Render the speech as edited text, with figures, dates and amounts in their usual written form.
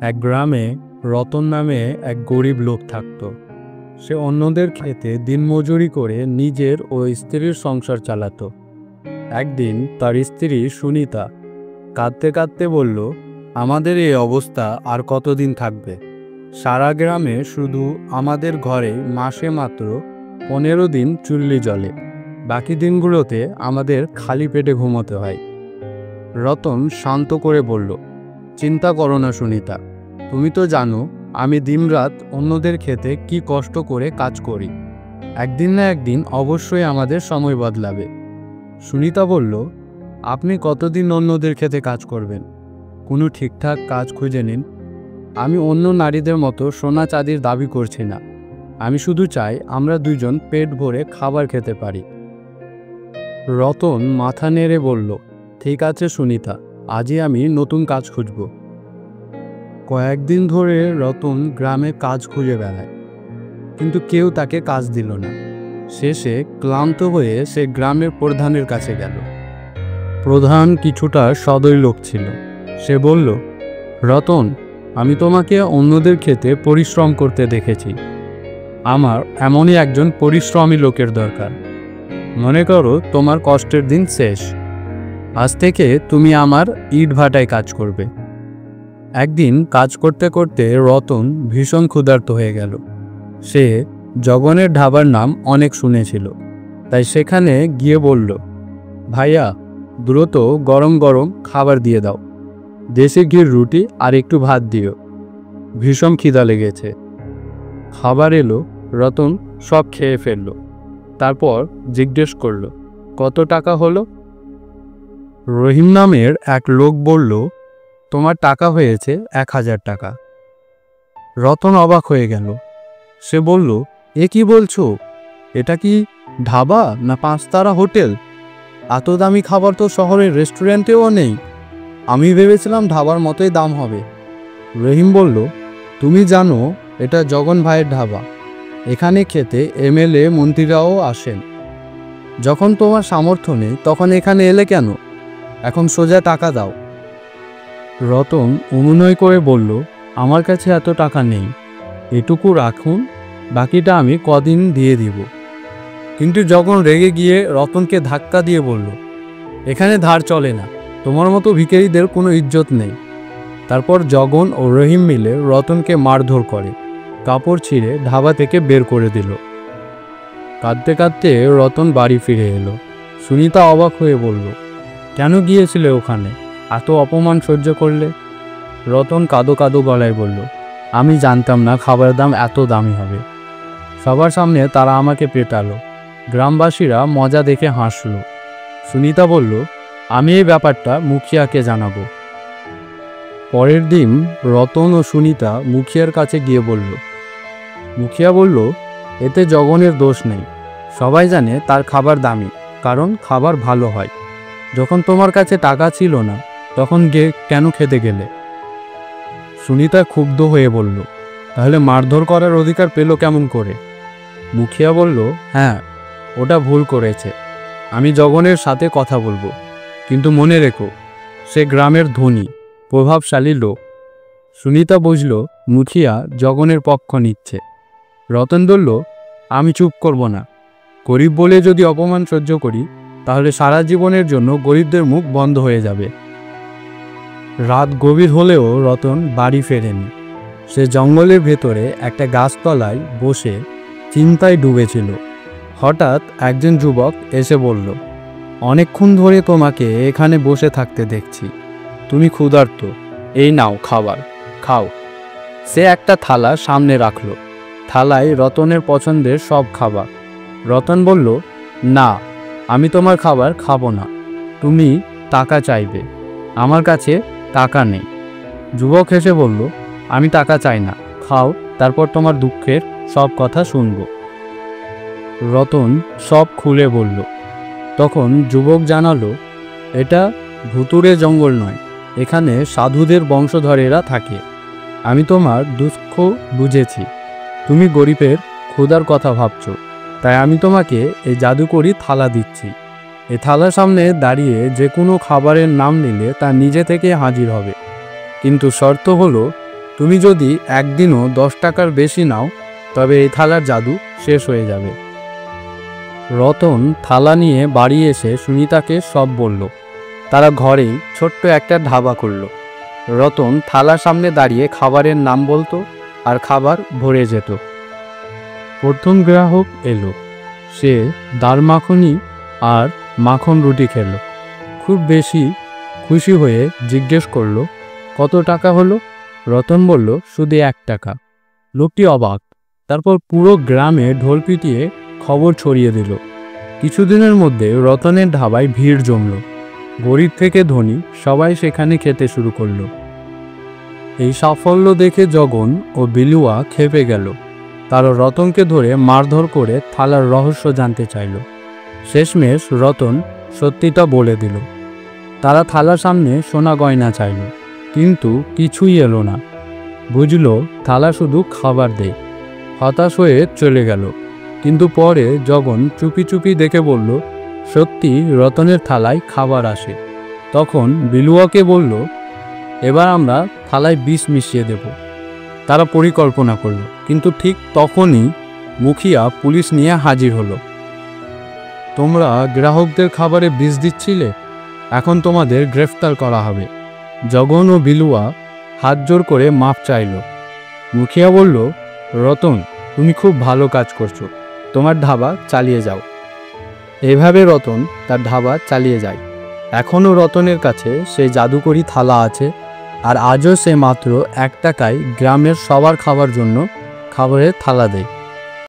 এক গ্রামে রতন নামে এক গরিব লোক থাকত। সে অন্যদের খেতে দিনমজুরি করে নিজের ও স্ত্রীর সংসার চালাতো। একদিন তার স্ত্রী সুনিতা কাঁদতে কাঁদতে বলল, আমাদের এই অবস্থা আর কতদিন থাকবে? সারা গ্রামে শুধু আমাদের ঘরে মাসে মাত্র 15 দিন চুল্লি জ্বলে, বাকি দিনগুলোতে আমাদের খালি পেটে ঘুমোতে হয়। রতন শান্ত করে বলল, চিন্তা করো না সুনিতা, তুমি তো জানো আমি দিনরাত অন্যদের খেতে কি কষ্ট করে কাজ করি। একদিন না একদিন অবশ্যই আমাদের সময় বদলাবে। সুনিতা বলল, আপনি কতদিন অন্যদের খেতে কাজ করবেন? কোনো ঠিকঠাক কাজ খুঁজে নিন। আমি অন্য নারীদের মতো সোনা চাঁদির দাবি করছি না, আমি শুধু চাই আমরা দুজন পেট ভরে খাবার খেতে পারি। রতন মাথা নেড়ে বলল, ঠিক আছে সুনিতা, আজই আমি নতুন কাজ খুঁজব। কয়েকদিন ধরে রতন গ্রামে কাজ খুঁজে বেড়ায়, কিন্তু কেউ তাকে কাজ দিল না। শেষে ক্লান্ত হয়ে সে গ্রামের প্রধানের কাছে গেল। প্রধান কিছুটা সদয় লোক ছিল। সে বলল, রতন, আমি তোমাকে অন্যদের খেতে পরিশ্রম করতে দেখেছি। আমার এমনই একজন পরিশ্রমী লোকের দরকার। মনে করো তোমার কষ্টের দিন শেষ, আজ থেকে তুমি আমার ইট ভাটায় কাজ করবে। একদিন কাজ করতে করতে রতন ভীষণ ক্ষুধার্ত হয়ে গেল। সে জগনের ধাবার নাম অনেক শুনেছিল, তাই সেখানে গিয়ে বলল, ভাইয়া, দ্রুত গরম গরম খাবার দিয়ে দাও, দেশি ঘির রুটি আর একটু ভাত দিও, ভীষণ খিদা লেগেছে। খাবার এলো, রতন সব খেয়ে ফেলল। তারপর জিজ্ঞেস করল, কত টাকা হলো? রহিম নামের এক লোক বলল, তোমার টাকা হয়েছে 1000 টাকা। রতন অবাক হয়ে গেল। সে বলল, এ কি বলছো? এটা কি ধাবা না 5 তারা হোটেল? এত দামি খাবার তো শহরের রেস্টুরেন্টেও নেই। আমি ভেবেছিলাম ধাবার মতোই দাম হবে। রহিম বলল, তুমি জানো এটা জগন ভাইয়ের ধাবা, এখানে খেতে এমএলএ মন্ত্রীরাও আসেন। যখন তোমার সামর্থ্য নেই তখন এখানে এলে কেন? এখন সোজা টাকা দাও। রতন অনুনয় করে বলল, আমার কাছে এত টাকা নেই, এটুকু রাখুন, বাকিটা আমি কদিন দিয়ে দিব। কিন্তু যখন রেগে গিয়ে রতনকে ধাক্কা দিয়ে বলল, এখানে ধার চলে না, তোমার মতো ভিখারিদের কোনো ইজ্জত নেই। তারপর জগন ও রহিম মিলে রতনকে মারধর করে, কাপড় ছিঁড়ে ধাবা থেকে বের করে দিল। কাঁদতে কাঁদতে রতন বাড়ি ফিরে এলো। সুনিতা অবাক হয়ে বলল, কেন গিয়েছিলে ওখানে? এত অপমান সহ্য করলে? রতন কাঁদো কাঁদো গলায় বলল, আমি জানতাম না খাবারের দাম এত দামি হবে। সবার সামনে তারা আমাকে পেটালো, গ্রামবাসীরা মজা দেখে হাসল। সুনিতা বলল, আমি এই ব্যাপারটা মুখিয়াকে জানাবো। পরের দিন রতন ও সুনিতা মুখিয়ার কাছে গিয়ে বলল। মুখিয়া বলল, এতে জগনের দোষ নেই, সবাই জানে তার খাবার দামি, কারণ খাবার ভালো হয়। যখন তোমার কাছে টাকা ছিল না তখন কেন খেতে গেলে? সুনিতা ক্ষুব্ধ হয়ে বলল, তাহলে মারধর করার অধিকার পেল কেমন করে? মুখিয়া বলল, হ্যাঁ, ওটা ভুল করেছে, আমি জগনের সাথে কথা বলবো, কিন্তু মনে রেখো সে গ্রামের ধনী প্রভাবশালী লোক। সুনিতা বুঝল মুখিয়া জগনের পক্ষ নিচ্ছে। রতন বলল, আমি চুপ করব না, গরিব বলে যদি অপমান সহ্য করি তাহলে সারা জীবনের জন্য গরিবদের মুখ বন্ধ হয়ে যাবে। রাত গভীর হলেও রতন বাড়ি ফেরেনি। সে জঙ্গলের ভেতরে একটা গাছতলায় বসে চিন্তায় ডুবেছিল। হঠাৎ একজন যুবক এসে বলল, অনেকক্ষণ ধরে তোমাকে এখানে বসে থাকতে দেখছি, তুমি ক্ষুধার্ত, এই নাও খাবার, খাও। সে একটা থালা সামনে রাখল, থালায় রতনের পছন্দের সব খাবার। রতন বলল, না, আমি তোমার খাবার খাবো না, তুমি টাকা চাইবে, আমার কাছে টাকা নেই। যুবক হেসে বলল, আমি টাকা চাই না, খাও, তারপর তোমার দুঃখের সব কথা শুনব। রতন সব খুলে বলল। তখন যুবক জানালো, এটা ভুতুড়ে জঙ্গল নয়, এখানে সাধুদের বংশধরেরা থাকে। আমি তোমার দুঃখ বুঝেছি, তুমি গরিবের ক্ষুধার কথা ভাবছো, তাই আমি তোমাকে এই জাদুকরি থালা দিচ্ছি। এই থালার সামনে দাঁড়িয়ে যে কোনো খাবারের নাম নিলে তা নিজে থেকে হাজির হবে, কিন্তু শর্ত হলো তুমি যদি একদিনও 10 টাকার বেশি নাও তবে এই থালার জাদু শেষ হয়ে যাবে। রতন থালা নিয়ে বাড়ি এসে সুনিতাকে সব বলল। তারা ঘরেই ছোট্ট একটা ধাবা করল। রতন থালার সামনে দাঁড়িয়ে খাবারের নাম বলতো আর খাবার ভরে যেত। প্রথম গ্রাহক এলো। সে দাল মাখনি আর মাখন রুটি খেলো। খুব বেশি খুশি হয়ে জিজ্ঞেস করলো, কত টাকা হলো? রতন বলল, শুধু 1 টাকা। লোকটি অবাক। তারপর পুরো গ্রামে ঢোল পিটিয়ে খবর ছড়িয়ে দিল। কিছুদিনের মধ্যে রতনের ধাবায় ভিড় জমল। গরিব থেকে ধনী সবাই সেখানে খেতে শুরু করলো। এই সাফল্য দেখে জগন ও বিলুয়া ক্ষেপে গেল। তারা রতনকে ধরে মারধর করে থালার রহস্য জানতে চাইল। শেষমেশ রতন সত্যিটা বলে দিল। তারা থালার সামনে সোনা গয়না চাইল, কিন্তু কিছুই এলো না। বুঝলো থালা শুধু খাবার দেয়। হতাশ হয়ে চলে গেল। কিন্তু পরে জগন চুপি চুপি দেখে বলল, সত্যি রতনের থালায় খাবার আসে। তখন বিলুয়াকে বলল, এবার আমরা থালায় বিষ মিশিয়ে দেব। তারা পরিকল্পনা করল, কিন্তু ঠিক তখনই মুখিয়া পুলিশ নিয়ে হাজির হলো। তোমরা গ্রাহকদের খাবারে বিষ দিচ্ছিলে, এখন তোমাদের গ্রেফতার করা হবে। জগন ও বিলুয়া হাত জোর করে মাপ চাইল। মুখিয়া বলল, রতন, তুমি খুব ভালো কাজ করছো, তোমার ধাবা চালিয়ে যাও। এভাবে রতন তার ধাবা চালিয়ে যায়। এখনও রতনের কাছে সেই জাদুকরি থালা আছে, আর আজও সে মাত্র 1 টাকায় গ্রামের সবার খাবার জন্য খাবারের থালা দেয়।